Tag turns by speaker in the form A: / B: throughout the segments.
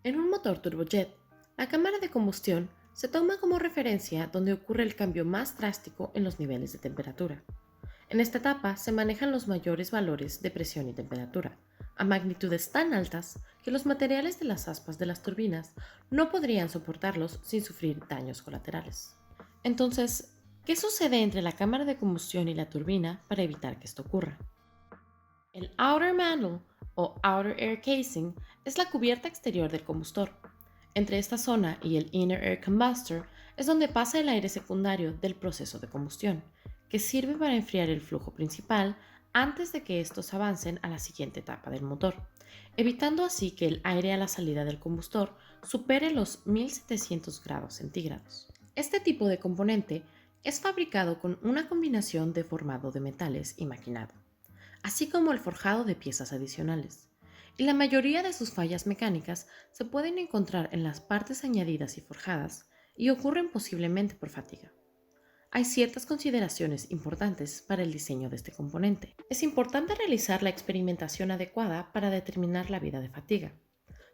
A: En un motor turbojet, la cámara de combustión se toma como referencia donde ocurre el cambio más drástico en los niveles de temperatura. En esta etapa se manejan los mayores valores de presión y temperatura, a magnitudes tan altas que los materiales de las aspas de las turbinas no podrían soportarlos sin sufrir daños colaterales. Entonces, ¿qué sucede entre la cámara de combustión y la turbina para evitar que esto ocurra? El outer mantle o outer air casing es la cubierta exterior del combustor. Entre esta zona y el inner air combustor es donde pasa el aire secundario del proceso de combustión, que sirve para enfriar el flujo principal antes de que estos avancen a la siguiente etapa del motor, evitando así que el aire a la salida del combustor supere los 1700 grados centígrados. Este tipo de componente es fabricado con una combinación de formado de metales y maquinado, así como el forjado de piezas adicionales. Y la mayoría de sus fallas mecánicas se pueden encontrar en las partes añadidas y forjadas y ocurren posiblemente por fatiga. Hay ciertas consideraciones importantes para el diseño de este componente. Es importante realizar la experimentación adecuada para determinar la vida de fatiga.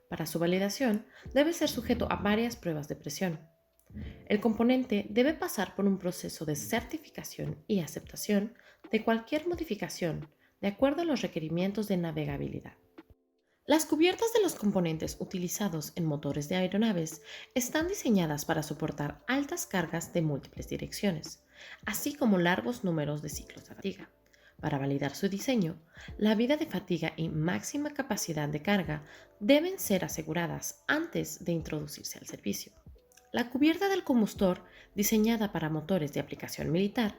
A: Para su validación, debe ser sujeto a varias pruebas de presión. El componente debe pasar por un proceso de certificación y aceptación de cualquier modificación de acuerdo a los requerimientos de navegabilidad. Las cubiertas de los componentes utilizados en motores de aeronaves están diseñadas para soportar altas cargas de múltiples direcciones, así como largos números de ciclos de fatiga. Para validar su diseño, la vida de fatiga y máxima capacidad de carga deben ser aseguradas antes de introducirse al servicio. La cubierta del combustor, diseñada para motores de aplicación militar,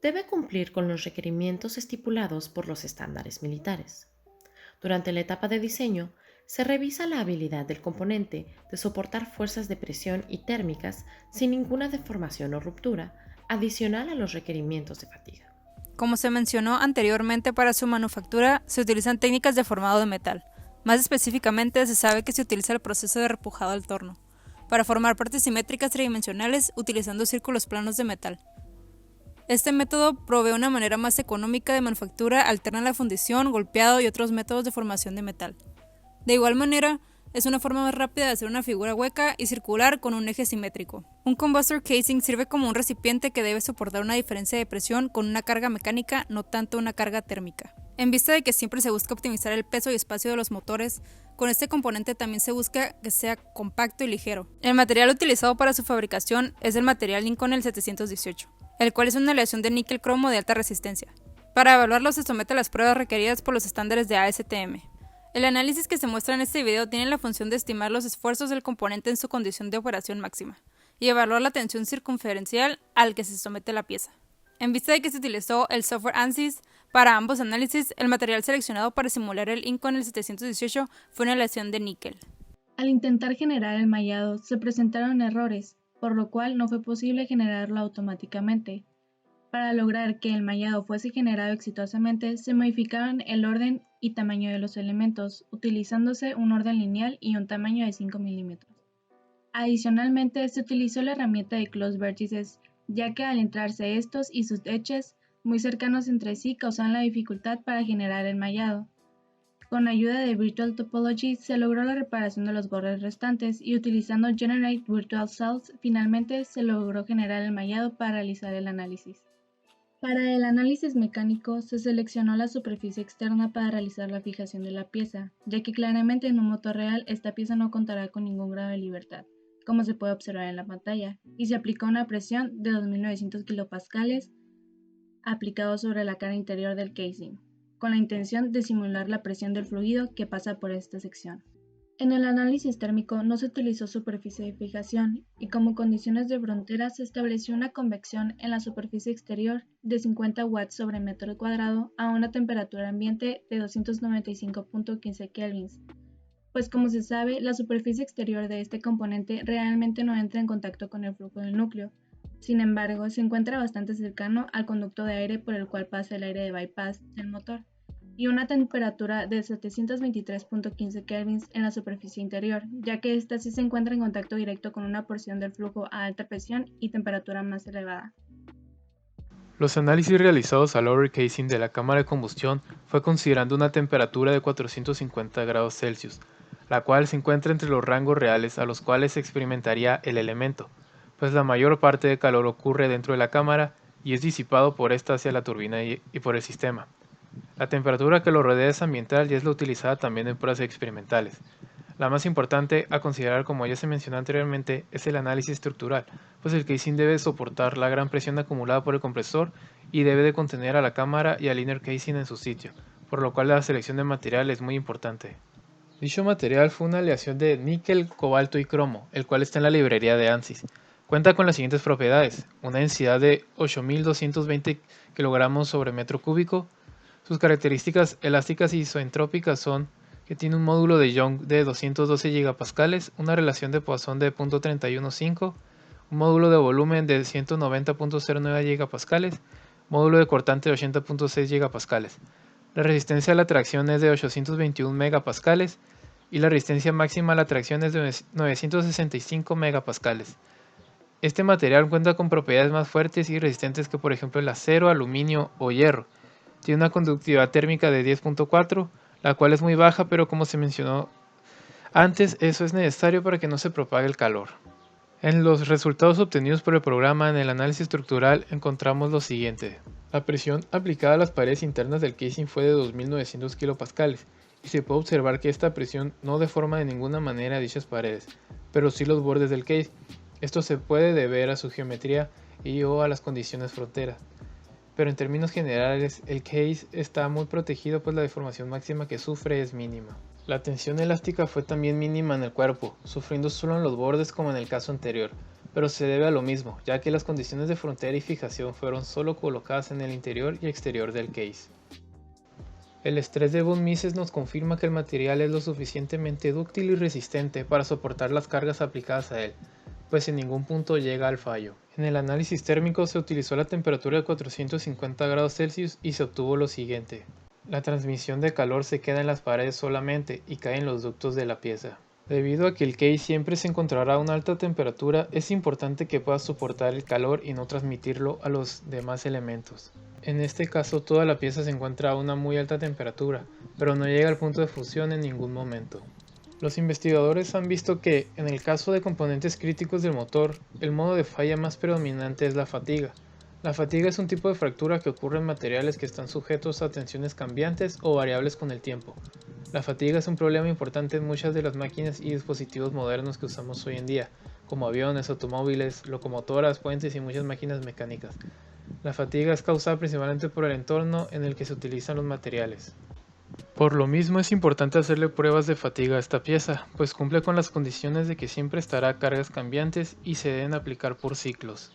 A: debe cumplir con los requerimientos estipulados por los estándares militares. Durante la etapa de diseño, se revisa la habilidad del componente de soportar fuerzas de presión y térmicas sin ninguna deformación o ruptura, adicional a los requerimientos de fatiga.
B: Como se mencionó anteriormente, para su manufactura se utilizan técnicas de formado de metal. Más específicamente, se sabe que se utiliza el proceso de repujado al torno, para formar partes simétricas tridimensionales utilizando círculos planos de metal. Este método provee una manera más económica de manufactura alterna a la fundición, golpeado y otros métodos de formación de metal. De igual manera, es una forma más rápida de hacer una figura hueca y circular con un eje simétrico. Un combustor casing sirve como un recipiente que debe soportar una diferencia de presión con una carga mecánica, no tanto una carga térmica. En vista de que siempre se busca optimizar el peso y espacio de los motores, con este componente también se busca que sea compacto y ligero. El material utilizado para su fabricación es el material Inconel 718, el cual es una aleación de níquel cromo de alta resistencia. Para evaluarlo se somete a las pruebas requeridas por los estándares de ASTM. El análisis que se muestra en este video tiene la función de estimar los esfuerzos del componente en su condición de operación máxima y evaluar la tensión circunferencial al que se somete la pieza. En vista de que se utilizó el software ANSYS para ambos análisis, el material seleccionado para simular el Inconel 718 fue una aleación de níquel.
C: Al intentar generar el mallado, se presentaron errores, por lo cual no fue posible generarlo automáticamente. Para lograr que el mallado fuese generado exitosamente, se modificaron el orden y tamaño de los elementos, utilizándose un orden lineal y un tamaño de 5 milímetros. Adicionalmente, se utilizó la herramienta de close vertices, ya que al entrarse estos y sus edges muy cercanos entre sí causaban la dificultad para generar el mallado. Con ayuda de Virtual Topology se logró la reparación de los bordes restantes y utilizando Generate Virtual Cells finalmente se logró generar el mallado para realizar el análisis. Para el análisis mecánico se seleccionó la superficie externa para realizar la fijación de la pieza, ya que claramente en un motor real esta pieza no contará con ningún grado de libertad, como se puede observar en la pantalla, y se aplicó una presión de 2900 kilopascales aplicado sobre la cara interior del casing, con la intención de simular la presión del fluido que pasa por esta sección. En el análisis térmico no se utilizó superficie de fijación y como condiciones de frontera se estableció una convección en la superficie exterior de 50 watts sobre metro cuadrado a una temperatura ambiente de 295.15 kelvins, pues como se sabe, la superficie exterior de este componente realmente no entra en contacto con el flujo del núcleo. Sin embargo, se encuentra bastante cercano al conducto de aire por el cual pasa el aire de bypass del motor y una temperatura de 723.15 kelvins en la superficie interior, ya que ésta sí se encuentra en contacto directo con una porción del flujo a alta presión y temperatura más elevada.
D: Los análisis realizados al outer casing de la cámara de combustión fue considerando una temperatura de 450 grados Celsius, la cual se encuentra entre los rangos reales a los cuales se experimentaría el elemento, pues la mayor parte de calor ocurre dentro de la cámara y es disipado por esta hacia la turbina y por el sistema. La temperatura que lo rodea es ambiental y es la utilizada también en pruebas experimentales. La más importante a considerar, como ya se mencionó anteriormente, es el análisis estructural, pues el casing debe soportar la gran presión acumulada por el compresor y debe de contener a la cámara y al inner casing en su sitio, por lo cual la selección de material es muy importante. Dicho material fue una aleación de níquel, cobalto y cromo, el cual está en la librería de ANSYS. Cuenta con las siguientes propiedades: una densidad de 8220 kg sobre metro cúbico. Sus características elásticas y isoentrópicas son que tiene un módulo de Young de 212 GPa, una relación de Poisson de 0.315, un módulo de volumen de 190.09 GPa, módulo de cortante de 80.6 GPa. La resistencia a la tracción es de 821 MPa y la resistencia máxima a la tracción es de 965 MPa. Este material cuenta con propiedades más fuertes y resistentes que, por ejemplo, el acero, aluminio o hierro. Tiene una conductividad térmica de 10.4, la cual es muy baja, pero como se mencionó antes, eso es necesario para que no se propague el calor. En los resultados obtenidos por el programa en el análisis estructural encontramos lo siguiente. La presión aplicada a las paredes internas del casing fue de 2900 kPa y se puede observar que esta presión no deforma de ninguna manera dichas paredes, pero sí los bordes del case. Esto se puede deber a su geometría y o a las condiciones fronteras. Pero en términos generales, el case está muy protegido, pues la deformación máxima que sufre es mínima. La tensión elástica fue también mínima en el cuerpo, sufriendo solo en los bordes como en el caso anterior, pero se debe a lo mismo, ya que las condiciones de frontera y fijación fueron solo colocadas en el interior y exterior del case. El estrés de von Mises nos confirma que el material es lo suficientemente dúctil y resistente para soportar las cargas aplicadas a él, pues en ningún punto llega al fallo. En el análisis térmico se utilizó la temperatura de 450 grados Celsius y se obtuvo lo siguiente. La transmisión de calor se queda en las paredes solamente y cae en los ductos de la pieza. Debido a que el case siempre se encontrará a una alta temperatura, es importante que pueda soportar el calor y no transmitirlo a los demás elementos. En este caso toda la pieza se encuentra a una muy alta temperatura, pero no llega al punto de fusión en ningún momento. Los investigadores han visto que, en el caso de componentes críticos del motor, el modo de falla más predominante es la fatiga. La fatiga es un tipo de fractura que ocurre en materiales que están sujetos a tensiones cambiantes o variables con el tiempo. La fatiga es un problema importante en muchas de las máquinas y dispositivos modernos que usamos hoy en día, como aviones, automóviles, locomotoras, puentes y muchas máquinas mecánicas. La fatiga es causada principalmente por el entorno en el que se utilizan los materiales. Por lo mismo es importante hacerle pruebas de fatiga a esta pieza, pues cumple con las condiciones de que siempre estará a cargas cambiantes y se deben aplicar por ciclos.